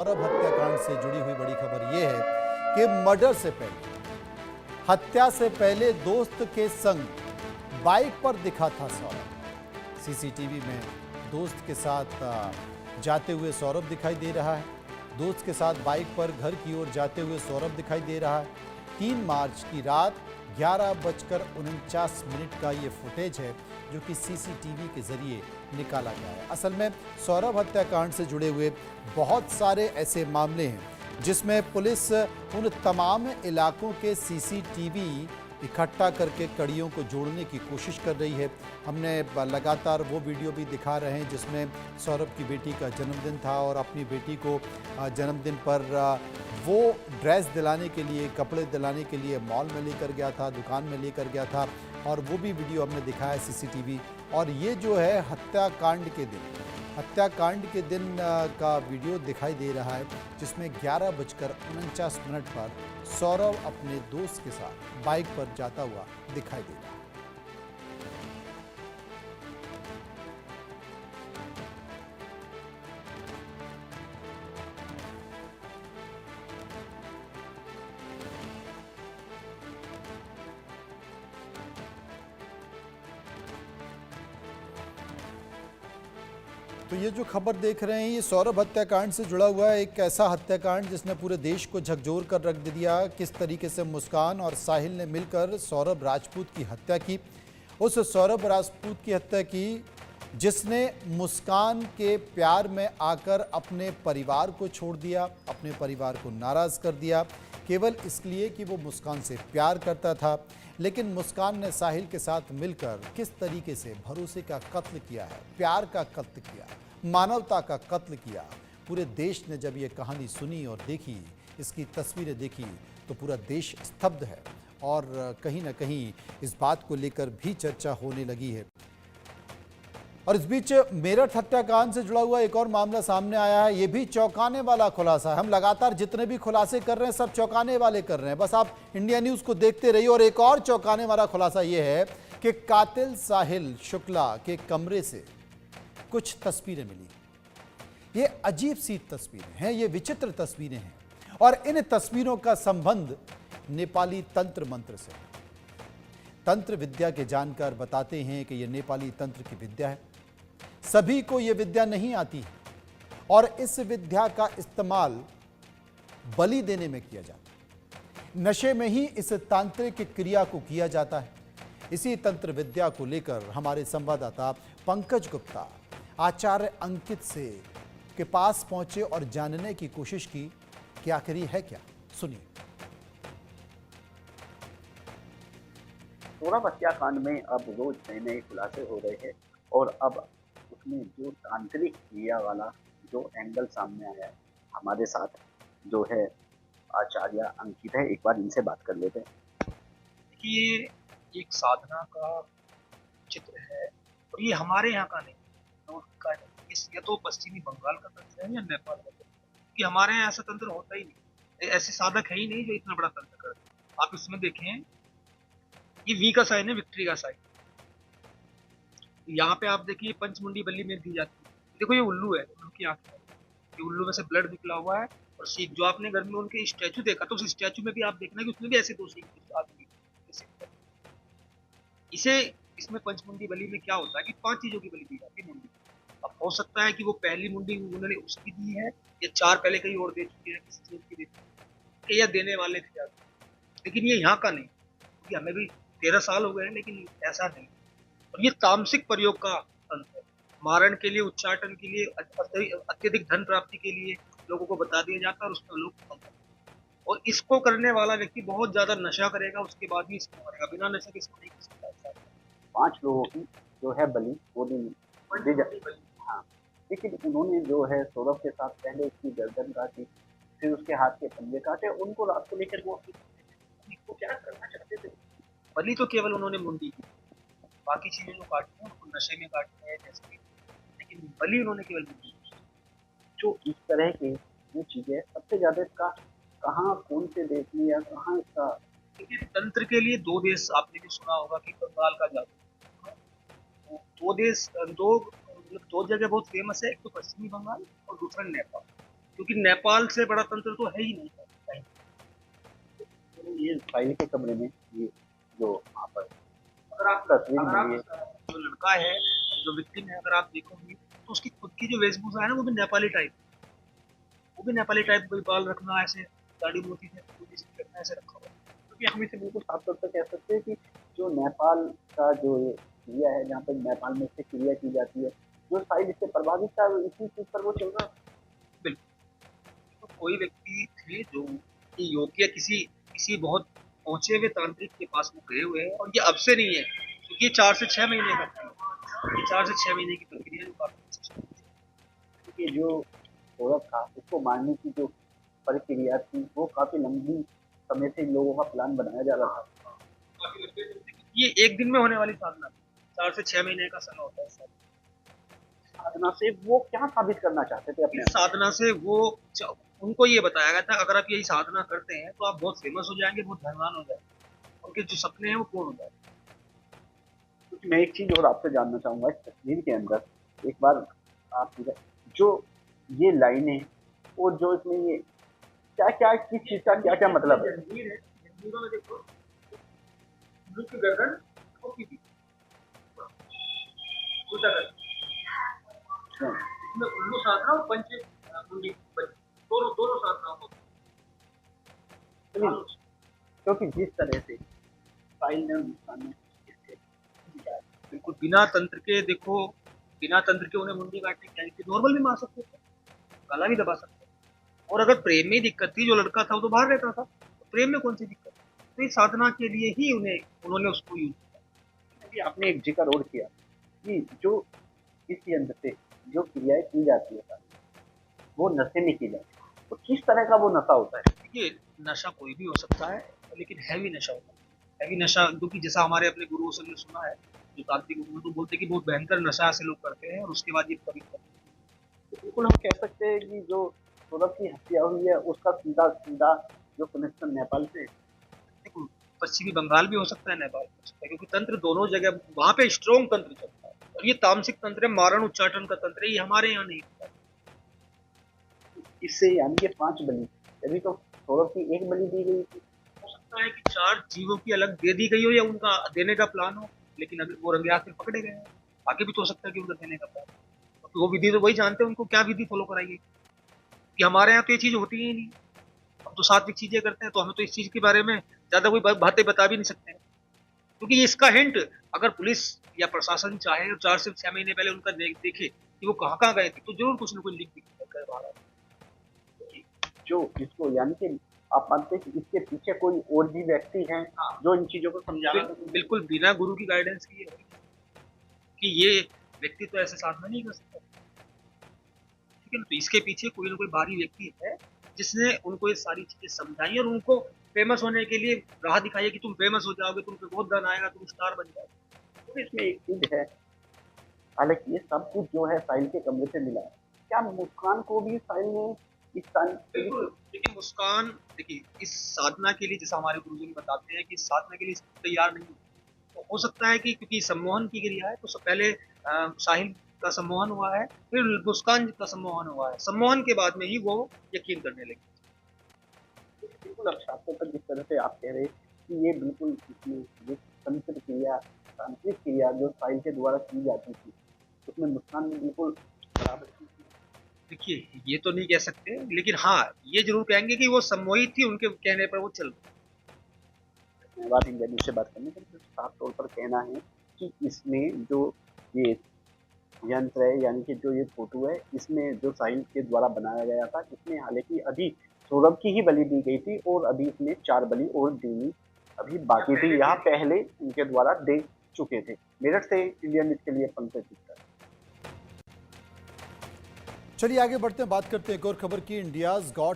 सौरभ हत्याकांड से जुड़ी हुई बड़ी खबर यह है कि मर्डर से पहले, हत्या से पहले दोस्त के संग बाइक पर दिखा था सौरभ। सीसीटीवी में दोस्त के साथ जाते हुए सौरभ दिखाई दे रहा है। दोस्त के साथ बाइक पर घर की ओर जाते हुए सौरभ दिखाई दे रहा है। 3 मार्च की रात 11:49 का ये फुटेज है जो कि सीसीटीवी के जरिए निकाला गया है। असल में सौरभ हत्याकांड से जुड़े हुए बहुत सारे ऐसे मामले हैं जिसमें पुलिस उन तमाम इलाकों के सीसीटीवी इकट्ठा करके कड़ियों को जोड़ने की कोशिश कर रही है। हमने लगातार वो वीडियो भी दिखा रहे हैं जिसमें सौरभ की बेटी का जन्मदिन था और अपनी बेटी को जन्मदिन पर वो ड्रेस दिलाने के लिए, कपड़े दिलाने के लिए मॉल में लेकर गया था, दुकान में लेकर गया था और वो भी वीडियो हमने दिखाया सीसीटीवी। और ये जो है हत्याकांड के दिन का वीडियो दिखाई दे रहा है जिसमें 11:49 पर सौरभ अपने दोस्त के साथ बाइक पर जाता हुआ दिखाई दे रहा है। तो ये जो खबर देख रहे हैं ये सौरभ हत्याकांड से जुड़ा हुआ है। एक ऐसा हत्याकांड जिसने पूरे देश को झकझोर कर रख दिया। किस तरीके से मुस्कान और साहिल ने मिलकर सौरभ राजपूत की हत्या की। उस सौरभ राजपूत की हत्या की जिसने मुस्कान के प्यार में आकर अपने परिवार को छोड़ दिया, अपने परिवार को नाराज कर दिया केवल इसलिए कि वो मुस्कान से प्यार करता था। लेकिन मुस्कान ने साहिल के साथ मिलकर किस तरीके से भरोसे का कत्ल किया है, प्यार का कत्ल किया, मानवता का कत्ल किया। पूरे देश ने जब ये कहानी सुनी और देखी, इसकी तस्वीरें देखी तो पूरा देश स्तब्ध है और कहीं ना कहीं इस बात को लेकर भी चर्चा होने लगी है। और इस बीच मेरठ हत्याकांड से जुड़ा हुआ एक और मामला सामने आया है। ये भी चौंकाने वाला खुलासा है। हम लगातार जितने भी खुलासे कर रहे हैं सब चौंकाने वाले कर रहे हैं। बस आप इंडिया न्यूज को देखते रहिए। और एक और चौंकाने वाला खुलासा ये है कि कातिल साहिल शुक्ला के कमरे से कुछ तस्वीरें मिली। ये अजीब सी तस्वीरें हैं, ये विचित्र तस्वीरें हैं और इन तस्वीरों का संबंध नेपाली तंत्र मंत्र से। तंत्र विद्या के जानकार बताते हैं कि यह नेपाली तंत्र की विद्या है। सभी को यह विद्या नहीं आती और इस विद्या का इस्तेमाल बलि देने में किया जाता है। नशे में ही इस तांत्रिक क्रिया को किया जाता है। इसी तंत्र विद्या को लेकर हमारे संवाददाता पंकज गुप्ता आचार्य अंकित से के पास पहुंचे और जानने की कोशिश की कि आखिर है क्या। सुनिए। सौरभ हत्याकांड में अब रोज नए नए खुलासे हो रहे हैं और अब उसमें जो तांत्रिक क्रिया वाला जो एंगल सामने आया है, हमारे साथ जो है आचार्य अंकित है। एक बार इनसे बात कर लेते हैं। ये एक साधना का चित्र है और ये हमारे यहाँ का नहीं, का नहीं। या तो पश्चिमी बंगाल का तंत्र है या नेपाल का तंत्र है, कि हमारे यहाँ ऐसा तंत्र होता ही नहीं। ऐसे साधक है ही नहीं जो इतना बड़ा तंत्र करते। आप इसमें देखें, ये वी का साइन है, विक्ट्री का साइन। यहाँ पे आप देखिए पंचमुंडी बल्ली में दी जाती है। देखो ये उल्लू है, उल्लू की आंखें, ये उल्लू में से ब्लड निकला हुआ है। और सीख जो आपने घर में उनके स्टैचू देखा तो उस स्टैचू में भी आप देखना कि उसमें भी ऐसे 2 सीख आदमी। इसे इसमें पंचमुंडी बलि में क्या होता है कि 5 चीजों की बलि दी जाती है मुंडी। अब हो सकता है कि वो पहली मुंडी उन्होंने उसकी दी है या 4 पहले कहीं और दे चुके हैं, किसी चीज की दी या देने वाले थे। लेकिन ये यहाँ का नहीं, क्योंकि हमें भी 13 साल हो गए हैं, लेकिन ऐसा नहीं। और ये तामसिक प्रयोग का तंत्र है। मारण के लिए, उच्चाटन के लिए, अत्यधिक धन प्राप्ति के लिए लोगों को बता दिया जाता है और उसका लोग और इसको करने वाला व्यक्ति बहुत ज्यादा नशा करेगा, उसके बाद भी इसको करेगा। बिना नशा के इसको नहीं कर सकता। 5 लोगों की जो है बलि वो दी जाती। हाँ, लेकिन उन्होंने जो है सौरभ के साथ पहले उसकी गर्दन काटी, फिर उसके हाथ के पंजे काटे। उनको रात को लेकर वो इसको क्या करना चाहते थे? बलि तो केवल उन्होंने मुंडी की, बाकी चीजें जो काटते हैं उनको नशे में काटते हैं जैसे, लेकिन बलि उन्होंने केवल मुंडी की। जो इस तरह की जो चीजें सबसे ज्यादा इसका कहाँ, कौन से देश में या कहाँ इसका? तंत्र के लिए 2 देश आपने भी सुना होगा कि बंगाल का जादू। 2 देश, 2 जगह बहुत फेमस है। एक तो पश्चिमी बंगाल और दूसरा नेपाल। क्योंकि नेपाल से बड़ा तंत्र तो है ही नहीं कहीं। ये साहिल के कमरे में ये जो वहाँ पर अगर आप तस्वीर अगर मिली है, आप जो लड़का है, जो विक्टिम है, अगर आप देखोगे तो उसकी खुद की जो वेशभूषा है ना, वो भी नेपाली टाइप, वो भी नेपाली टाइप, कोई बाल रखना ऐसे, दाढ़ी मोती से पुलिस रखना ऐसे रखा हुआ है। क्योंकि हम इसे बिल्कुल साफ तौर पर कह सकते हैं कि जो नेपाल का जो ये क्रिया है, जहाँ पर नेपाल में इससे क्रिया की जाती है, जो साहिल इससे प्रभावित था इसी चीज पर वो चल रहा था। बिल्कुल। तो कोई व्यक्ति थे जो कि योग्य किसी किसी बहुत पहुंचे हुए तांत्रिक के पास वो गए हुए हैं, और ये अब से नहीं है, क्योंकि ये 4 से 6 महीने का है। ये 4 से 6 महीने की प्रक्रिया है जो काफी। क्योंकि जो सौरभ था उसको मारने की जो प्रक्रिया थी वो काफी लंबी समय से इन लोगों का प्लान बनाया जा रहा था। काफी लंबे दिन से, ये एक दिन में होने वाली साधना थी, 4 से 6 महीने का समय होता है सर। साधना से वो क्या साबित करना चाहते थे अपने इस साधना से वो उनको ये बताया गया था, अगर आप यही साधना करते हैं तो आप बहुत फेमस हो जाएंगे, बहुत धनवान हो जाएंगे, उनके जो सपने हैं वो पूर्ण हो जाएंगे। क्योंकि मैं एक चीज और आपसे जानना चाहूंगा इस तस्वीर के अंदर, एक बार आप जो ये लाइनें और जो इसमें ये क्या क्या किस चीज का क्या क्या मतलब है। जंजीर है, जंजीरों में देखो उल्लू की गर्दन और की उल्टा गर्दन, इसमें उल्लू साधना और पंच मुंडी दोनों दोनों साधना होती है। क्योंकि जिस तरह से साहिल ने मुस्कान में बिल्कुल बिना तंत्र के, देखो बिना तंत्र के उन्हें मुंडी काटने की आई थी, नॉर्मल भी मार सकते थे, गला भी दबा सकते थे। और अगर प्रेम में दिक्कत थी, जो लड़का था वो तो बाहर रहता था, तो प्रेम में कौन सी दिक्कत, तो इस साधना के लिए ही उन्होंने उसको यूज भी आपने एक जिक्र और किया कि जो इस यंत्र से जो क्रियाएं की जाती है वो नशे में की जाती है, तो किस तरह का वो नशा होता है। देखिए, नशा कोई भी हो सकता है, लेकिन हैवी नशा होता है। हैवी नशा क्योंकि जैसा हमारे अपने गुरुओं से हमने सुना है, जो तांत्रिक गुरु तो बोलते हैं कि बहुत भयंकर नशा ऐसे लोग करते हैं और उसके बाद ये कभी करते हैं। तो बिल्कुल हम कह सकते हैं कि जो सौरभ की हत्या हुई है उसका सीधा सीधा जो कनेक्शन नेपाल से, देखो पश्चिमी बंगाल भी हो सकता है, नेपाल भी हो सकता है, क्योंकि तंत्र दोनों जगह वहां पे स्ट्रॉन्ग तंत्र चलता है, और ये तामसिक तंत्र है, मारण उच्चाटन का तंत्र है, ये हमारे यहाँ नहीं होता। इससे यानी कि 5 बलि, तभी तो सौरभ की एक बलि दी गई थी। हो सकता है कि 4 जीवों की अलग दे दी गई हो, या उनका देने का प्लान हो, लेकिन अभी वो रंगे हाथ में पकड़े गए हैं। आगे भी तो हो सकता है कि उनका देने का प्लान, तो वो विधि तो वही जानते हैं, उनको क्या विधि फॉलो कराई गई, कि हमारे यहाँ तो ये चीज होती ही नहीं, हम तो सात्विक चीजें करते हैं, तो हमें तो इस चीज के बारे में ज्यादा कोई बातें बता भी नहीं सकते, क्योंकि इसका हिंट अगर पुलिस या प्रशासन चाहे और 4 से 6 महीने पहले उनका देखे कि वो कहाँ कहाँ गए थे, तो जरूर कुछ न कुछ लिंक दिखेगा बाहर। जो इसको यानी कि आप मानते हैं कि इसके पीछे कोई और भी व्यक्ति हैं जो इन चीजों को समझाना। बिल्कुल बिना गुरु की गाइडेंस की कि ये व्यक्ति तो ऐसे साधना नहीं कर सकता, ठीक है ना, तो इसके पीछे कोई ना कोई बाहरी व्यक्ति है जिसने उनको ये सारी चीजें समझाई और उनको फेमस होने के लिए राह दिखाई है कि तुम फेमस हो जाओगे, तुम पे बहुत धन आएगा, तुम स्टार बन जाओगे। तो इसमें एक चीज है, हालांकि ये सब कुछ जो है साहिल के कमरे से मिला है, क्या मुस्कान को भी साहिल ने इस बिल्कुल, लेकिन मुस्कान देखिए इस साधना के लिए, जैसा हमारे गुरुजी ने बताते हैं कि इस साधना के लिए तैयार नहीं, तो हो सकता है कि क्योंकि सम्मोहन की क्रिया है, तो पहले साहिल का सम्मोहन हुआ है, फिर मुस्कान का सम्मोहन हुआ है, सम्मोहन के बाद में ही वो यकीन करने लगे। बिल्कुल अक्षात्रों पर जिस तरह से आप कह रहे कि ये बिल्कुल इसमें जो तंत्र क्रिया तांत्रिक क्रिया जो साहिल के द्वारा की जाती थी उसमें मुस्कान ने बिल्कुल बराबर की। देखिए ये तो नहीं कह सकते, लेकिन हाँ ये जरूर कहेंगे कि वो सम्मोहित थी, उनके कहने पर वो चल गई। बात इंडिया न्यूज से बात करने का साफ तौर पर कहना है कि इसमें जो ये यंत्र है यानी कि जो ये फोटो है इसमें जो साहिल के द्वारा बनाया गया था, इसमें हालांकि अभी सौरभ की ही बलि दी गई थी और अभी इसमें 4 बलि और देनी अभी बाकी थी, यहाँ पहले इनके द्वारा दे चुके थे। मेरठ से इंडिया न्यूज के लिए पंकज गुप्ता। चलिए आगे बढ़ते हैं, बात करते हैं एक और खबर की। India's got